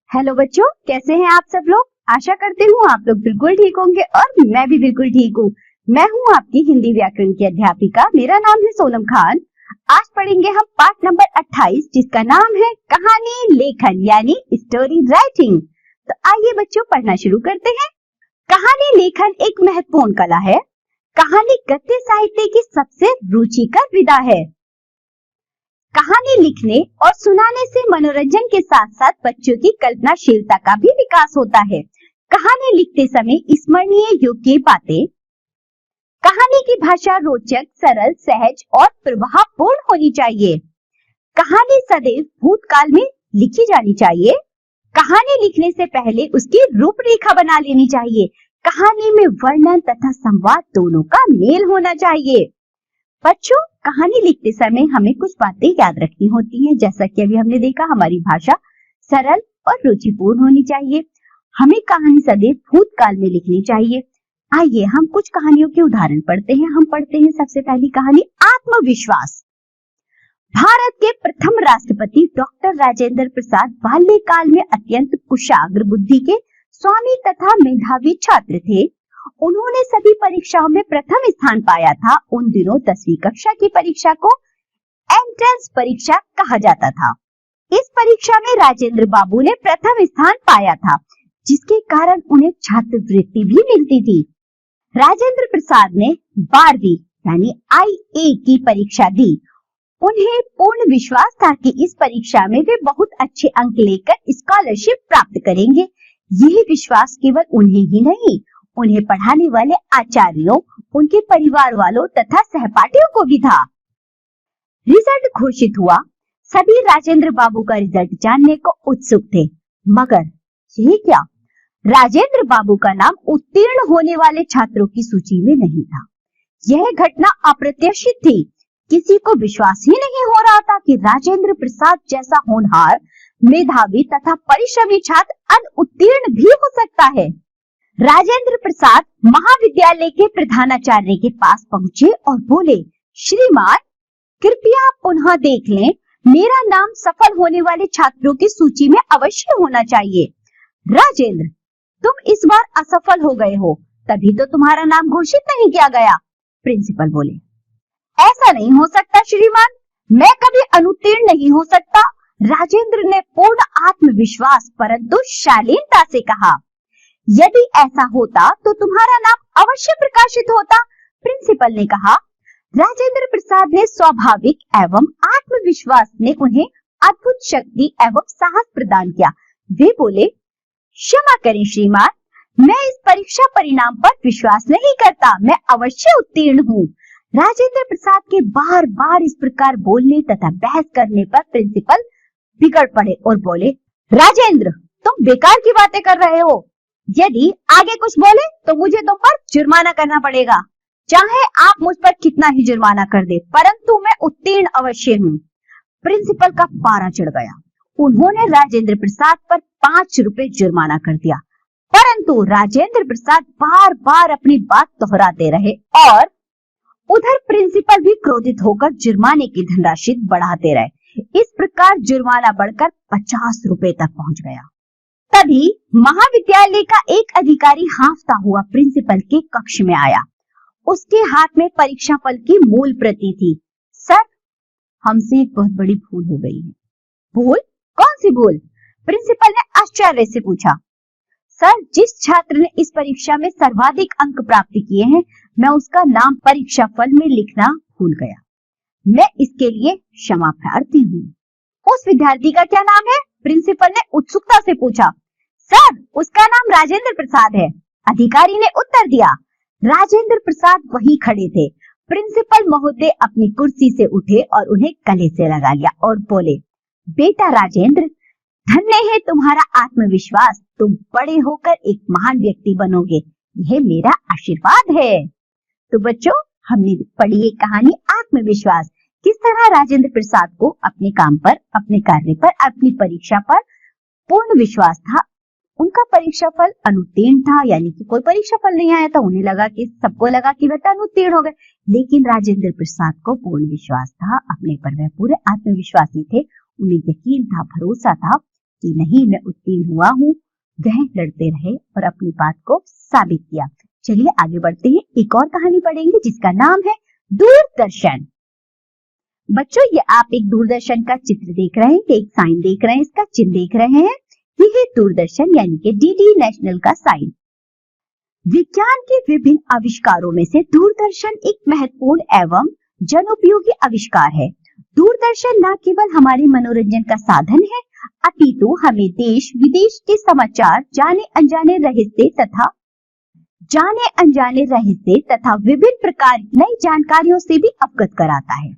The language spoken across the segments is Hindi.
हेलो बच्चों, कैसे हैं आप सब लोग। आशा करती हूँ आप लोग बिल्कुल ठीक होंगे और मैं भी बिल्कुल ठीक हूँ। मैं हूँ आपकी हिंदी व्याकरण की अध्यापिका, मेरा नाम है सोनम खान। आज पढ़ेंगे हम पाठ नंबर 28 जिसका नाम है कहानी लेखन यानी स्टोरी राइटिंग। तो आइए बच्चों पढ़ना शुरू करते हैं। कहानी लेखन एक महत्वपूर्ण कला है। कहानी गद्य साहित्य की सबसे रुचिकर विधा है। कहानी लिखने और सुनाने से मनोरंजन के साथ साथ बच्चों की कल्पनाशीलता का भी विकास होता है। कहानी लिखते समय स्मरणीय योग्य बातें। कहानी की भाषा रोचक, सरल, सहज और प्रभावपूर्ण होनी चाहिए। कहानी सदैव भूतकाल में लिखी जानी चाहिए। कहानी लिखने से पहले उसकी रूपरेखा बना लेनी चाहिए। कहानी में वर्णन तथा संवाद दोनों का मेल होना चाहिए। बच्चों, कहानी लिखते समय हमें कुछ बातें याद रखनी होती हैं। जैसा कि अभी हमने देखा, हमारी भाषा सरल और रुचिपूर्ण होनी चाहिए। हमें कहानी सदैव भूतकाल में लिखनी चाहिए। आइए हम कुछ कहानियों के उदाहरण पढ़ते हैं। हम पढ़ते हैं सबसे पहली कहानी आत्मविश्वास। भारत के प्रथम राष्ट्रपति डॉक्टर राजेंद्र प्रसाद बाल्यकाल में अत्यंत कुशाग्र बुद्धि के स्वामी तथा मेधावी छात्र थे। उन्होंने सभी परीक्षाओं में प्रथम स्थान पाया था। उन दिनों 10वीं कक्षा की परीक्षा को एंट्रेंस परीक्षा कहा जाता था। इस परीक्षा में राजेंद्र बाबू ने प्रथम स्थान पाया था, जिसके कारण उन्हें छात्रवृत्ति भी मिलती थी। राजेंद्र प्रसाद ने 12वीं यानी IA की परीक्षा दी। उन्हें पूर्ण विश्वास था कि इस परीक्षा में वे बहुत अच्छे अंक लेकर स्कॉलरशिप प्राप्त करेंगे। यह विश्वास केवल उन्हें ही नहीं, उन्हें पढ़ाने वाले आचार्यों, उनके परिवार वालों तथा सहपाठियों को भी था। रिजल्ट घोषित हुआ। सभी राजेंद्र बाबू का रिजल्ट जानने को उत्सुक थे, मगर यह क्या, राजेंद्र बाबू का नाम उत्तीर्ण होने वाले छात्रों की सूची में नहीं था। यह घटना अप्रत्याशित थी। किसी को विश्वास ही नहीं हो रहा था कि राजेंद्र प्रसाद जैसा होनहार, मेधावी तथा परिश्रमी छात्र अनुत्तीर्ण भी हो सकता है। राजेंद्र प्रसाद महाविद्यालय के प्रधानाचार्य के पास पहुंचे और बोले, श्रीमान कृपया पुनः देख लें, मेरा नाम सफल होने वाले छात्रों की सूची में अवश्य होना चाहिए। राजेंद्र, तुम इस बार असफल हो गए हो, तभी तो तुम्हारा नाम घोषित नहीं किया गया। प्रिंसिपल बोले, ऐसा नहीं हो सकता श्रीमान, मैं कभी अनुत्तीर्ण नहीं हो सकता। राजेंद्र ने पूर्ण आत्मविश्वास परंतु शालीनता से कहा, यदि ऐसा होता तो तुम्हारा नाम अवश्य प्रकाशित होता। प्रिंसिपल ने कहा। राजेंद्र प्रसाद ने स्वाभाविक एवं आत्मविश्वास ने उन्हें अद्भुत शक्ति एवं साहस प्रदान किया। वे बोले, क्षमा करें श्रीमान, मैं इस परीक्षा परिणाम पर विश्वास नहीं करता, मैं अवश्य उत्तीर्ण हूँ। राजेंद्र प्रसाद के बार बार इस प्रकार बोलने तथा बहस करने पर प्रिंसिपल बिगड़ पड़े और बोले, राजेंद्र, तुम बेकार की बातें कर रहे हो। यदि आगे कुछ बोले तो मुझे तुम पर जुर्माना करना पड़ेगा। चाहे आप मुझ पर कितना ही जुर्माना कर दे, परंतु मैं उत्तीर्ण अवश्य हूँ। प्रिंसिपल का पारा चढ़ गया। उन्होंने राजेंद्र प्रसाद पर 5 रुपए जुर्माना कर दिया, परंतु राजेंद्र प्रसाद बार बार अपनी बात दोहराते रहे और उधर प्रिंसिपल भी क्रोधित होकर जुर्माने की धनराशि बढ़ाते रहे। इस प्रकार जुर्माना बढ़कर 50 रुपए तक पहुंच गया। तभी महाविद्यालय का एक अधिकारी हांफता हुआ प्रिंसिपल के कक्ष में आया। उसके हाथ में परीक्षा फल की मूल प्रति थी। सर, हमसे एक बहुत बड़ी भूल हो गई है। भूल? कौन सी भूल? प्रिंसिपल ने आश्चर्य से पूछा। सर, जिस छात्र ने इस परीक्षा में सर्वाधिक अंक प्राप्त किए हैं, मैं उसका नाम परीक्षा फल में लिखना भूल गया। मैं इसके लिए क्षमा प्रार्थी हूँ। उस विद्यार्थी का क्या नाम है? प्रिंसिपल ने उत्सुकता से पूछा। सर, उसका नाम राजेंद्र प्रसाद है, अधिकारी ने उत्तर दिया। राजेंद्र प्रसाद वहीं खड़े थे। प्रिंसिपल महोदय अपनी कुर्सी से उठे और उन्हें गले से लगा लिया और बोले, बेटा राजेंद्र, धन्य है तुम्हारा आत्मविश्वास, तुम बड़े होकर एक महान व्यक्ति बनोगे, यह मेरा आशीर्वाद है। तो बच्चों, हमने पढ़ी एक कहानी आत्मविश्वास। किस तरह राजेंद्र प्रसाद को अपने काम पर, अपने कार्य पर, अपनी परीक्षा पर पूर्ण विश्वास था। उनका परीक्षा फल अनुत्तीर्ण था, यानी कि कोई परीक्षा फल नहीं आया था। उन्हें लगा कि सबको लगा कि वह अनुत्तीर्ण हो गए, लेकिन राजेंद्र प्रसाद को पूर्ण विश्वास था अपने पर। वह पूरे आत्मविश्वासी थे। उन्हें यकीन था, भरोसा था कि नहीं मैं उत्तीर्ण हुआ हूँ, वह लड़ते रहे और अपनी बात को साबित किया। चलिए आगे बढ़ते हैं, एक और कहानी पढ़ेंगे जिसका नाम है दूरदर्शन। बच्चों ये आप एक दूरदर्शन का चित्र देख रहे हैं, एक साइन देख रहे हैं, इसका चिन्ह देख रहे हैं, ये है दूरदर्शन यानी कि डीडी नेशनल का साइन। विज्ञान के विभिन्न आविष्कारों में से दूरदर्शन एक महत्वपूर्ण एवं जनोपयोगी आविष्कार है। दूरदर्शन न केवल हमारे मनोरंजन का साधन है, अपितु हमें देश विदेश के समाचार जाने अनजाने रहस्य तथा विभिन्न प्रकार की नई जानकारियों से भी अवगत कराता है।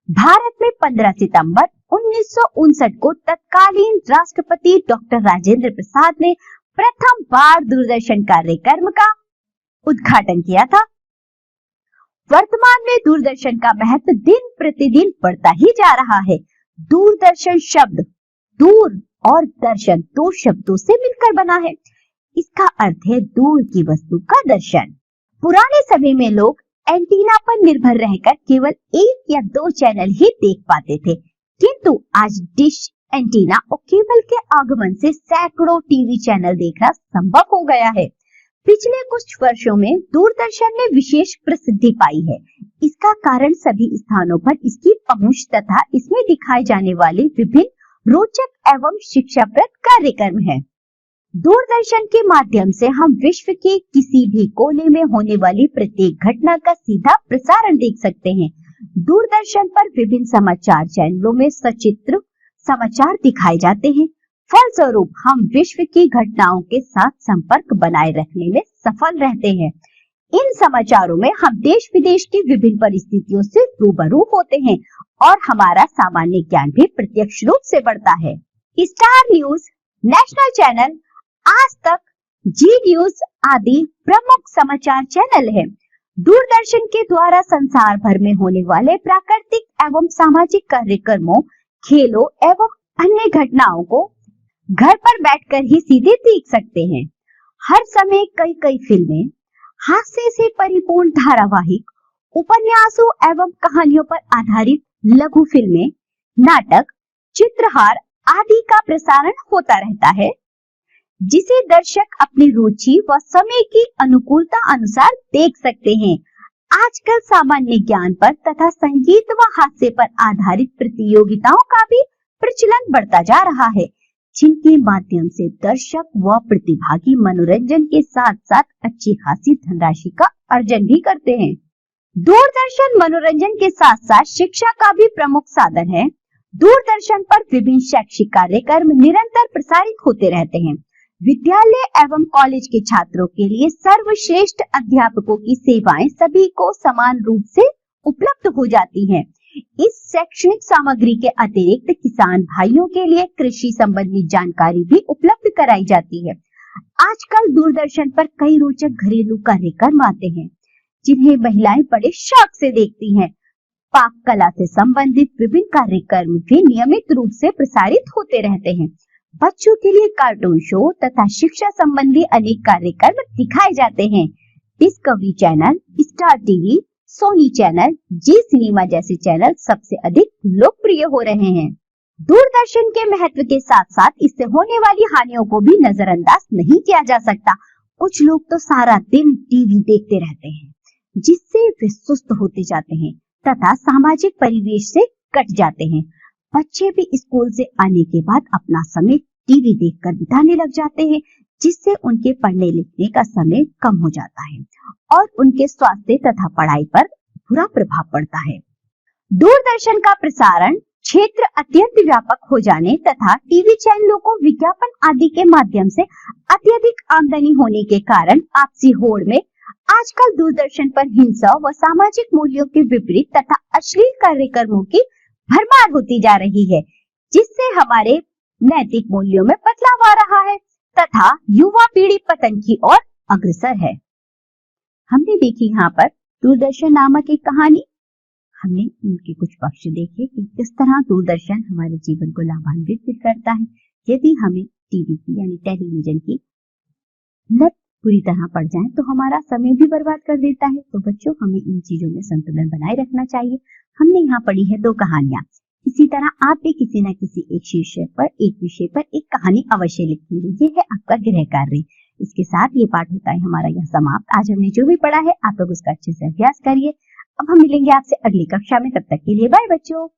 भारत में 15 सितंबर 1959 को तत्कालीन राष्ट्रपति डॉक्टर राजेंद्र प्रसाद ने प्रथम बार दूरदर्शन कार्यक्रम का उद्घाटन किया था। वर्तमान में दूरदर्शन का महत्व दिन प्रतिदिन बढ़ता ही जा रहा है। दूरदर्शन शब्द दूर और दर्शन दो शब्दों से मिलकर बना है। इसका अर्थ है दूर की वस्तु का दर्शन। पुराने समय में लोग एंटीना पर निर्भर रहकर केवल एक या दो चैनल ही देख पाते थे, किंतु आज डिश, एंटीना और केबल के आगमन से सैकड़ों टीवी चैनल देखना संभव हो गया है। पिछले कुछ वर्षों में दूरदर्शन ने विशेष प्रसिद्धि पाई है। इसका कारण सभी स्थानों पर इसकी पहुंच तथा इसमें दिखाए जाने वाले विभिन्न रोचक एवं शिक्षाप्रद कार्यक्रम है। दूरदर्शन के माध्यम से हम विश्व के किसी भी कोने में होने वाली प्रत्येक घटना का सीधा प्रसारण देख सकते हैं। दूरदर्शन पर विभिन्न समाचार चैनलों में सचित्र समाचार दिखाए जाते हैं। फलस्वरूप हम विश्व की घटनाओं के साथ संपर्क बनाए रखने में सफल रहते हैं। इन समाचारों में हम देश विदेश की विभिन्न परिस्थितियों से रूबरू होते हैं और हमारा सामान्य ज्ञान भी प्रत्यक्ष रूप से बढ़ता है। स्टार न्यूज, नेशनल चैनल, आज तक, जी न्यूज आदि प्रमुख समाचार चैनल हैं। दूरदर्शन के द्वारा संसार भर में होने वाले प्राकृतिक एवं सामाजिक कार्यक्रमों, खेलों एवं अन्य घटनाओं को घर पर बैठकर ही सीधे देख सकते हैं। हर समय कई फिल्में, हास्य से परिपूर्ण धारावाहिक, उपन्यासों एवं कहानियों पर आधारित लघु फिल्में, नाटक, चित्रहार आदि का प्रसारण होता रहता है, जिसे दर्शक अपनी रुचि व समय की अनुकूलता अनुसार देख सकते हैं। आजकल सामान्य ज्ञान पर तथा संगीत व हास्य पर आधारित प्रतियोगिताओं का भी प्रचलन बढ़ता जा रहा है, जिनके माध्यम से दर्शक व प्रतिभागी मनोरंजन के साथ साथ अच्छी खासी धनराशि का अर्जन भी करते हैं। दूरदर्शन मनोरंजन के साथ साथ शिक्षा का भी प्रमुख साधन है। दूरदर्शन पर विभिन्न शैक्षिक कार्यक्रम निरंतर प्रसारित होते रहते हैं। विद्यालय एवं कॉलेज के छात्रों के लिए सर्वश्रेष्ठ अध्यापकों की सेवाएं सभी को समान रूप से उपलब्ध हो जाती हैं। इस शैक्षणिक सामग्री के अतिरिक्त किसान भाइयों के लिए कृषि संबंधी जानकारी भी उपलब्ध कराई जाती है। आजकल दूरदर्शन पर कई रोचक घरेलू कार्यक्रम आते हैं, जिन्हें महिलाएं बड़े शौक से देखती हैं। पाक कला से संबंधित विभिन्न कार्यक्रम भी नियमित रूप से प्रसारित होते रहते हैं। बच्चों के लिए कार्टून शो तथा शिक्षा संबंधी अनेक कार्यक्रम दिखाए जाते हैं। Discovery channel, Star TV, Sony channel, Zee Cinema जैसे चैनल सबसे अधिक लोकप्रिय हो रहे हैं। दूरदर्शन के महत्व के साथ साथ इससे होने वाली हानियों को भी नजरअंदाज नहीं किया जा सकता। कुछ लोग तो सारा दिन टीवी देखते रहते हैं, जिससे वे सुस्त होते जाते हैं तथा सामाजिक परिवेश से कट जाते हैं। बच्चे भी स्कूल से आने के बाद अपना समय टीवी देखकर बिताने लग जाते हैं, जिससे उनके पढ़ने लिखने का समय कम हो जाता है और उनके स्वास्थ्य तथा पढ़ाई पर बुरा प्रभाव पड़ता है। दूरदर्शन का प्रसारण क्षेत्र अत्यंत व्यापक हो जाने तथा टीवी चैनलों को विज्ञापन आदि के माध्यम से अत्यधिक आमदनी होने के कारण आपसी होड़ में आजकल दूरदर्शन पर हिंसा व सामाजिक मूल्यों के विपरीत तथा अश्लील कार्यक्रमों की भरमार होती जा रही है, जिससे हमारे नैतिक मूल्यों में बदलाव आ रहा है तथा युवा पीढ़ी पतन की ओर अग्रसर है। हमने देखी यहाँ पर दूरदर्शन नामक एक कहानी। हमने उनके कुछ पक्ष देखे कि किस तरह दूरदर्शन हमारे जीवन को लाभान्वित करता है। यदि हमें टीवी की यानी टेलीविजन की लत पूरी तरह पड़ जाए तो हमारा समय भी बर्बाद कर देता है। तो बच्चों, हमें इन चीजों में संतुलन बनाए रखना चाहिए। हमने यहाँ पढ़ी है दो कहानियां, इसी तरह आप भी किसी न किसी एक शीर्षक पर, एक विषय पर एक कहानी अवश्य लिखेंगे। ये है आपका गृह कार्य। इसके साथ ये पाठ होता है हमारा यह समाप्त। आज हमने जो भी पढ़ा है आप लोग उसका अच्छे से अभ्यास करिए। अब हम मिलेंगे आपसे अगली कक्षा में, तब तक के लिए बाय बच्चों।